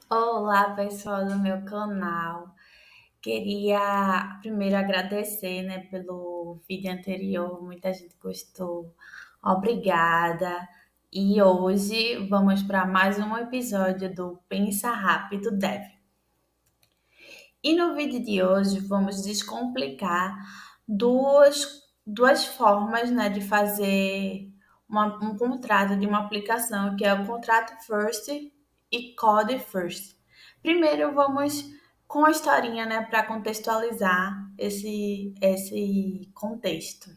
Olá, pessoal do meu canal. Queria primeiro agradecer, né, pelo vídeo anterior, muita gente gostou. Obrigada. E hoje vamos para mais um episódio do Pensa Rápido Dev. E no vídeo de hoje vamos descomplicar duas formas, né, de fazer um contrato de uma aplicação, que é o contrato first e code first. Primeiro vamos com a historinha, né, para contextualizar esse contexto.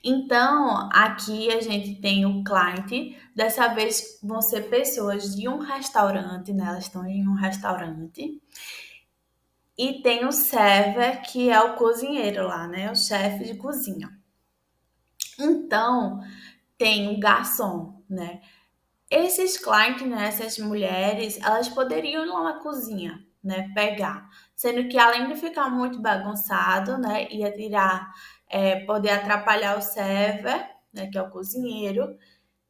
Então, aqui a gente tem o client. Dessa vez vão ser pessoas de um restaurante, né? Elas estão em um restaurante. E tem o server, que é o cozinheiro lá, né? O chefe de cozinha. Então, tem o garçom, né? Esses clientes, né, essas mulheres, elas poderiam ir lá na cozinha, né, pegar. Sendo que além de ficar muito bagunçado, né, ia tirar, poder atrapalhar o server, né, que é o cozinheiro,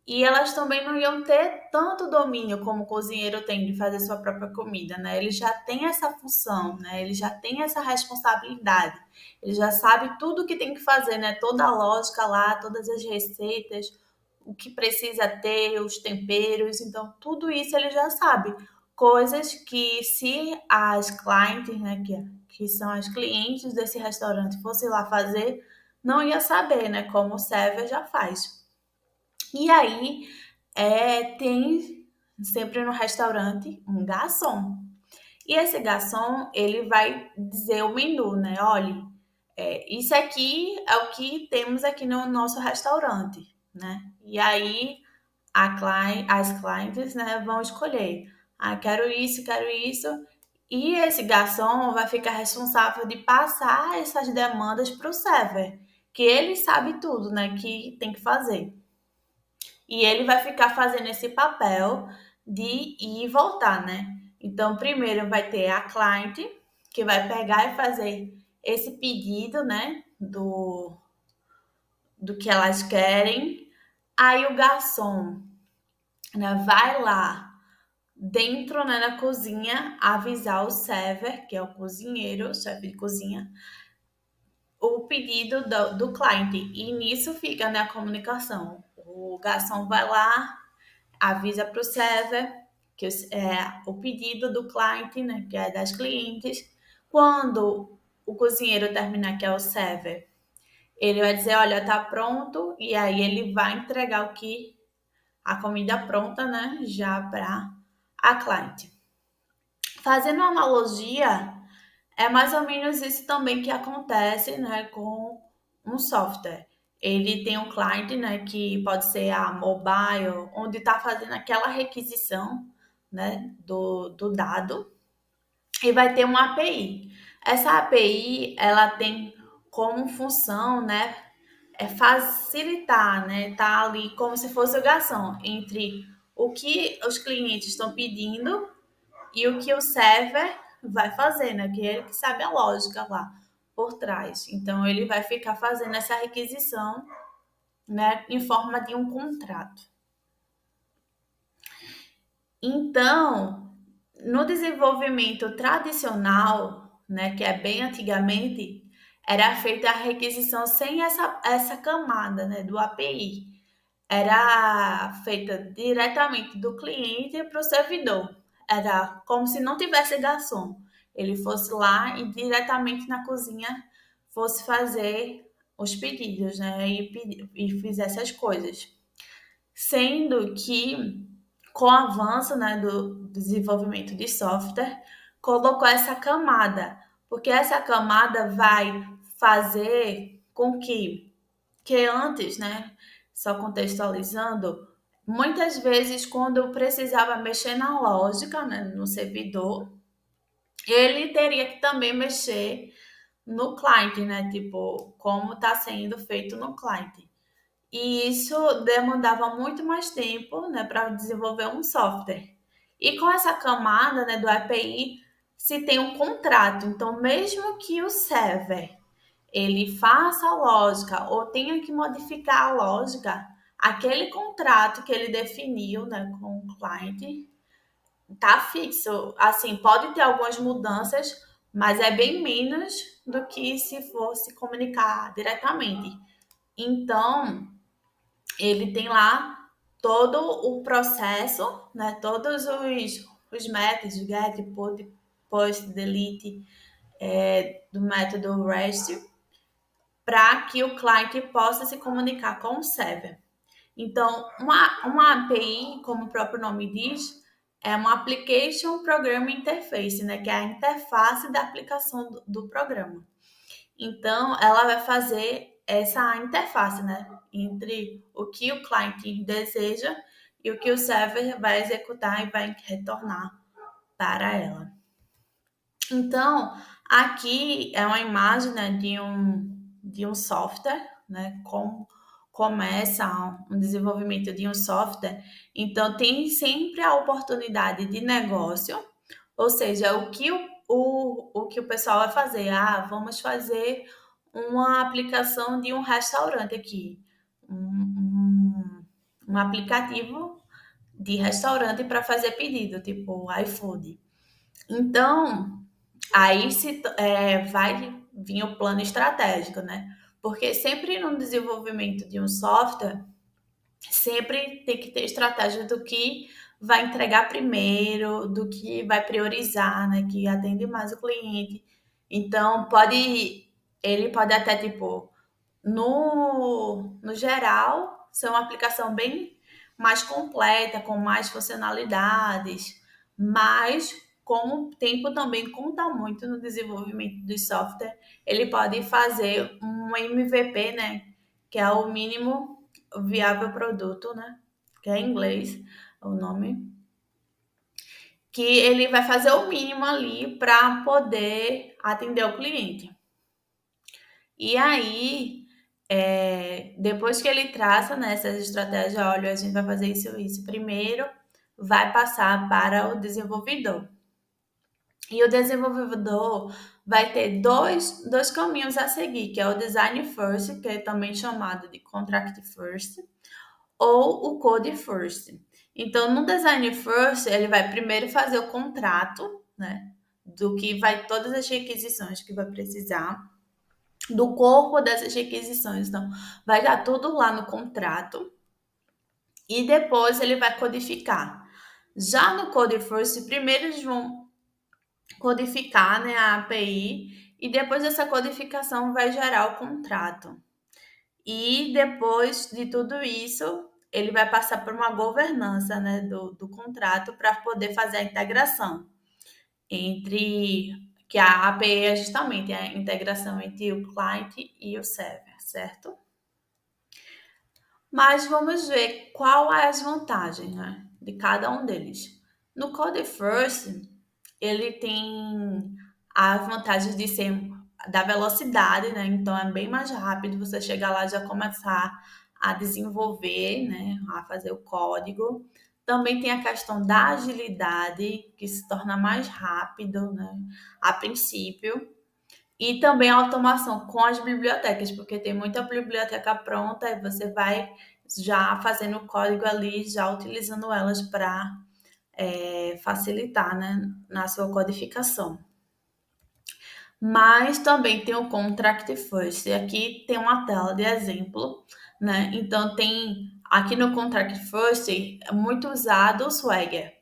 e elas também não iam ter tanto domínio como o cozinheiro tem de fazer sua própria comida, né? Ele já tem essa função, né? Ele já tem essa responsabilidade. Ele já sabe tudo o que tem que fazer, né? Toda a lógica lá, todas as receitas, o que precisa ter, os temperos. Então, tudo isso ele já sabe. Coisas que se as clientes, né, que são as clientes desse restaurante, fossem lá fazer, não ia saber, né? Como o server já faz. E aí, tem sempre no restaurante um garçom. E esse garçom, ele vai dizer o menu, né? Olha, isso aqui é o que temos aqui no nosso restaurante, né? E aí, as clientes, né, vão escolher. Ah, quero isso, quero isso. E esse garçom vai ficar responsável de passar essas demandas para o server, que ele sabe tudo, né, que tem que fazer. E ele vai ficar fazendo esse papel de ir e voltar, né? Então, primeiro vai ter a client, que vai pegar e fazer esse pedido, né? Do que elas querem. Aí o garçom, né, vai lá dentro, né, na cozinha avisar o server, que é o cozinheiro, o chefe de cozinha, o pedido do cliente. E nisso fica, né, a comunicação. O garçom vai lá, avisa para o server que é o pedido do cliente, né, que é das clientes. Quando o cozinheiro terminar, que é o server, ele vai dizer, olha, tá pronto, e aí ele vai entregar a comida pronta, né, já para a cliente. Fazendo uma analogia, é mais ou menos isso também que acontece, né, com um software. Ele tem um cliente, né, que pode ser a mobile, onde está fazendo aquela requisição, né, do dado, e vai ter uma API. Essa API, ela tem como função, né, facilitar, né, tá ali como se fosse o garçom entre o que os clientes estão pedindo e o que o server vai fazer, né? Que ele que sabe a lógica lá por trás. Então ele vai ficar fazendo essa requisição, né, em forma de um contrato. Então, no desenvolvimento tradicional, né, que é bem antigamente, era feita a requisição sem essa camada, né, do API. Era feita diretamente do cliente para o servidor. Era como se não tivesse garçom. Ele fosse lá e diretamente na cozinha fosse fazer os pedidos, né? E fizesse as coisas. Sendo que, com o avanço, né, do desenvolvimento de software, colocou essa camada, porque essa camada vai fazer com que antes, né, só contextualizando, muitas vezes quando eu precisava mexer na lógica, né, no servidor, ele teria que também mexer no client, né, tipo, como está sendo feito no client. E isso demandava muito mais tempo, né, para desenvolver um software. E com essa camada, né, do API, se tem um contrato. Então, mesmo que o server ele faça a lógica ou tenha que modificar a lógica, aquele contrato que ele definiu, né, com o cliente, tá fixo. Assim, pode ter algumas mudanças, mas é bem menos do que se fosse comunicar diretamente. Então, ele tem lá todo o processo, né? Todos os métodos, get, put, post, delete, do método REST, para que o cliente possa se comunicar com o server. Então, uma API, como o próprio nome diz, é uma Application Programming Interface, né? Que é a interface da aplicação do programa. Então, ela vai fazer essa interface, né? Entre o que o cliente deseja e o que o server vai executar e vai retornar para ela. Então, aqui é uma imagem, né, de um software, né, como começa um desenvolvimento de um software. Então, tem sempre a oportunidade de negócio, ou seja, o que o pessoal vai fazer? Ah, vamos fazer uma aplicação de um restaurante aqui, um aplicativo de restaurante para fazer pedido, tipo iFood. Então, aí vai vir o plano estratégico, né? Porque sempre no desenvolvimento de um software, sempre tem que ter estratégia do que vai entregar primeiro, do que vai priorizar, né? Que atende mais o cliente. Então, ele pode até, tipo, no geral, ser uma aplicação bem mais completa, com mais funcionalidades, mas como o tempo também conta muito no desenvolvimento do software, ele pode fazer um MVP, né, que é o mínimo viável produto, né, que é em inglês o nome, que ele vai fazer o mínimo ali para poder atender o cliente. E aí, depois que ele traça, né, essas estratégias, olha, a gente vai fazer isso primeiro, vai passar para o desenvolvedor. E o desenvolvedor vai ter dois caminhos a seguir, que é o design first, que é também chamado de contract first, ou o code first. Então, no design first, ele vai primeiro fazer o contrato, né, do que vai todas as requisições que vai precisar do corpo dessas requisições. Então, vai dar tudo lá no contrato e depois ele vai codificar. Já no Code First, primeiro eles vão codificar, né, a API e depois essa codificação vai gerar o contrato. E depois de tudo isso, ele vai passar por uma governança, né, do contrato para poder fazer a integração entre que a API é justamente a integração entre o cliente e o server, certo? Mas vamos ver qual é as vantagens, né, de cada um deles. No Code First, ele tem as vantagens de ser da velocidade, né? Então é bem mais rápido você chegar lá e já começar a desenvolver, né, a fazer o código. Também tem a questão da agilidade, que se torna mais rápido, né, a princípio. E também a automação com as bibliotecas, porque tem muita biblioteca pronta e você vai já fazendo o código ali, já utilizando elas para facilitar, né, na sua codificação. Mas também tem o Contract First. E aqui tem uma tela de exemplo, né? Então tem aqui no Contract First é muito usado o Swagger.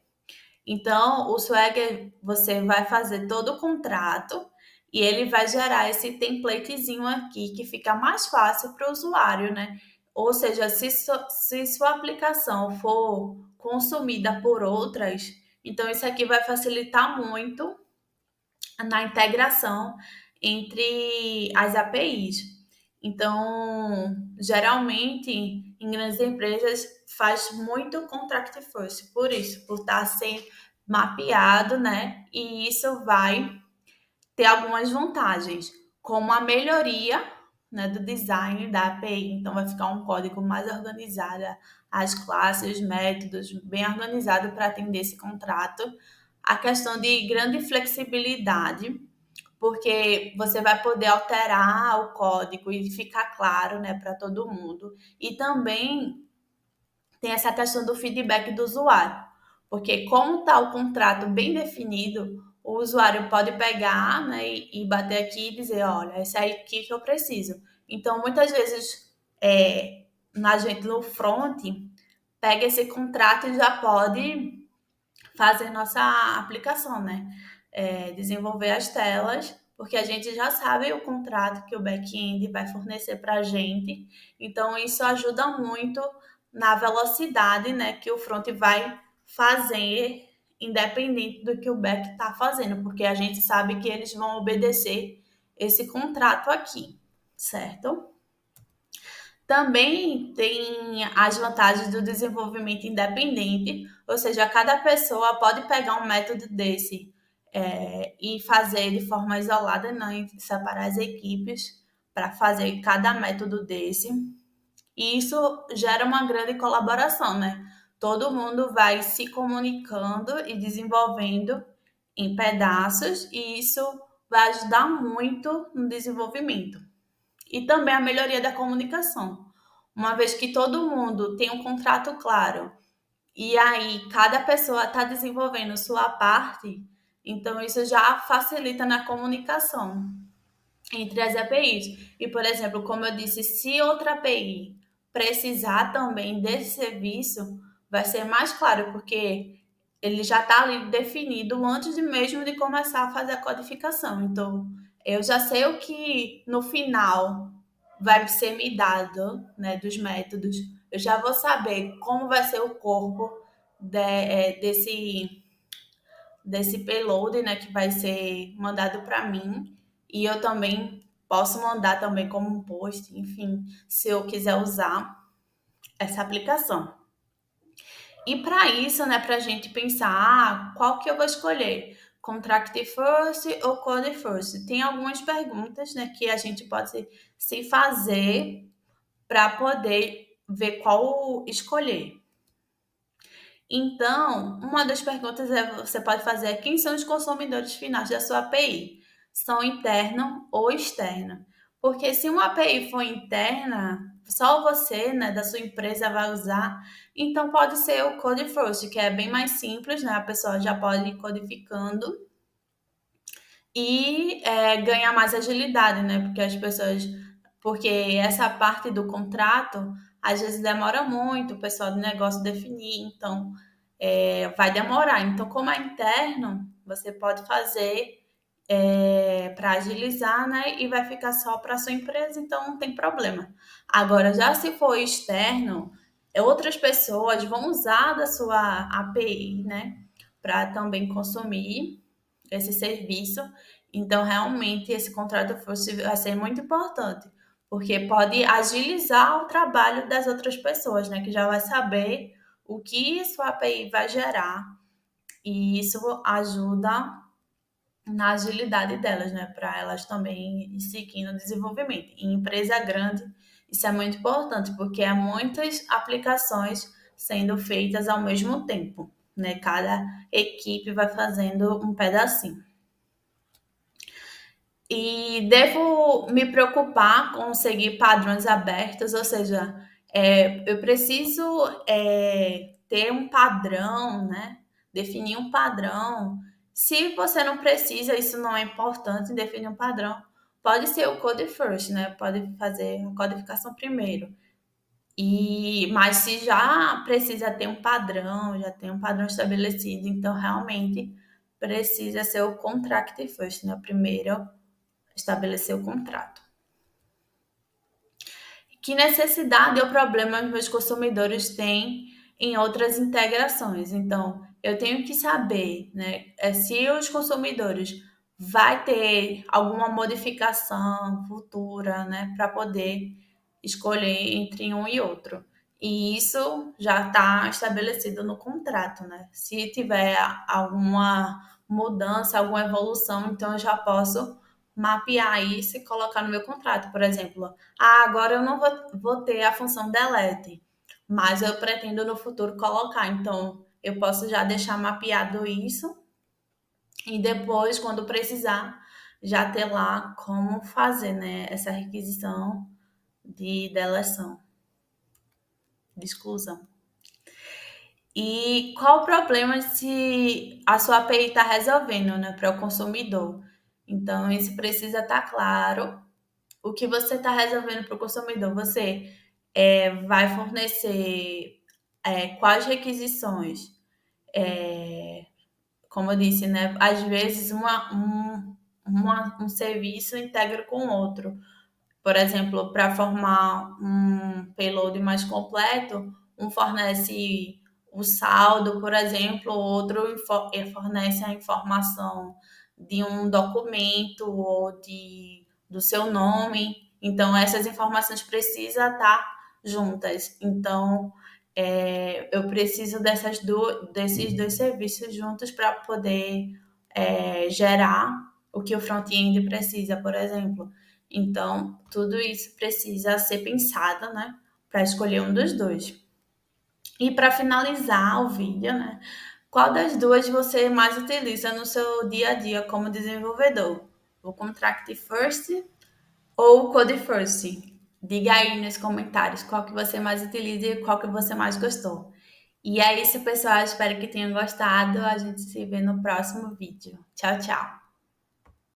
Então, o Swagger, você vai fazer todo o contrato e ele vai gerar esse templatezinho aqui que fica mais fácil para o usuário, né? Ou seja, se sua aplicação for consumida por outras, então isso aqui vai facilitar muito na integração entre as APIs. Então, geralmente, em grandes empresas, faz muito contract first, por isso, por estar sendo mapeado, né? E isso vai ter algumas vantagens, como a melhoria, né, do design da API. Então, vai ficar um código mais organizado, as classes, os métodos, bem organizado para atender esse contrato. A questão de grande flexibilidade, porque você vai poder alterar o código e ficar claro, né, para todo mundo. E também tem essa questão do feedback do usuário, Porque como está o contrato bem definido, o usuário pode pegar, né, e bater aqui e dizer, olha, esse aí aqui que eu preciso. Então, muitas vezes, na gente no front, pega esse contrato e já pode fazer nossa aplicação, né? Desenvolver as telas, porque a gente já sabe o contrato que o back-end vai fornecer para a gente. Então, isso ajuda muito na velocidade, né, que o front vai fazer, independente do que o back está fazendo, porque a gente sabe que eles vão obedecer esse contrato aqui, certo? Também tem as vantagens do desenvolvimento independente, ou seja, cada pessoa pode pegar um método desse e fazer de forma isolada, não separar as equipes para fazer cada método desse. E isso gera uma grande colaboração, né? Todo mundo vai se comunicando e desenvolvendo em pedaços, e isso vai ajudar muito no desenvolvimento. E também a melhoria da comunicação. Uma vez que todo mundo tem um contrato claro e aí cada pessoa está desenvolvendo sua parte, então isso já facilita na comunicação entre as APIs. E, por exemplo, como eu disse, se outra API precisar também desse serviço, vai ser mais claro, porque ele já está ali definido antes de mesmo de começar a fazer a codificação. Então, eu já sei o que no final vai ser me dado, né, dos métodos. Eu já vou saber como vai ser o corpo desse payload, né, que vai ser mandado para mim. E eu também posso mandar também como um post, enfim, se eu quiser usar essa aplicação. E para isso, né, para a gente pensar, qual que eu vou escolher? Contract first ou code first? Tem algumas perguntas, né, que a gente pode se fazer para poder ver qual escolher. Então, uma das perguntas você pode fazer é quem são os consumidores finais da sua API? São interno ou externo? Porque se uma API for interna, só você, né, da sua empresa vai usar, então pode ser o Code First, que é bem mais simples, né? A pessoa já pode ir codificando e ganhar mais agilidade, né? Porque essa parte do contrato às vezes demora muito, o pessoal do negócio definir, então vai demorar. Então, como é interno, você pode fazer para agilizar, né? E vai ficar só para sua empresa, então não tem problema. Agora, já se for externo, outras pessoas vão usar da sua API, né? Para também consumir esse serviço. Então, realmente, esse contrato first vai ser muito importante, porque pode agilizar o trabalho das outras pessoas, né? Que já vai saber o que sua API vai gerar. E isso ajuda na agilidade delas, né? Para elas também seguir no desenvolvimento. Em empresa grande, isso é muito importante, porque há muitas aplicações sendo feitas ao mesmo tempo, né? Cada equipe vai fazendo um pedacinho. E devo me preocupar com seguir padrões abertos, ou seja, eu preciso ter um padrão, né? Definir um padrão. Se você não precisa, isso não é importante, definir um padrão. Pode ser o code first, né? Pode fazer a codificação primeiro. Mas se já precisa ter um padrão, já tem um padrão estabelecido, então realmente precisa ser o contract first, né? Primeiro estabelecer o contrato. Que necessidade ou problema meus consumidores têm em outras integrações? Então, eu tenho que saber, né, se os consumidores vai ter alguma modificação futura, né, para poder escolher entre um e outro. E isso já está estabelecido no contrato, né? Se tiver alguma mudança, alguma evolução, então eu já posso mapear isso e colocar no meu contrato. Por exemplo, agora eu não vou ter a função delete, mas eu pretendo no futuro colocar. Então, eu posso já deixar mapeado isso e depois, quando precisar, já ter lá como fazer, né, essa requisição de deleção, de exclusão. E qual o problema se a sua API está resolvendo, né, para o consumidor. Então, isso precisa estar claro. O que você está resolvendo para o consumidor? Você vai fornecer quais requisições? Como eu disse, né? Às vezes um serviço integra com outro. Por exemplo, para formar um payload mais completo, um fornece o saldo, por exemplo, o outro fornece a informação de um documento ou do seu nome. Então, essas informações precisam estar juntas. Então, eu preciso desses dois serviços juntos para poder gerar o que o front-end precisa, por exemplo. Então, tudo isso precisa ser pensado, né, para escolher um dos dois. E para finalizar o vídeo, né, qual das duas você mais utiliza no seu dia a dia como desenvolvedor? O Contract First ou o Code First? Diga aí nos comentários qual que você mais utiliza e qual que você mais gostou. E é isso, pessoal. Espero que tenham gostado. A gente se vê no próximo vídeo. Tchau, tchau.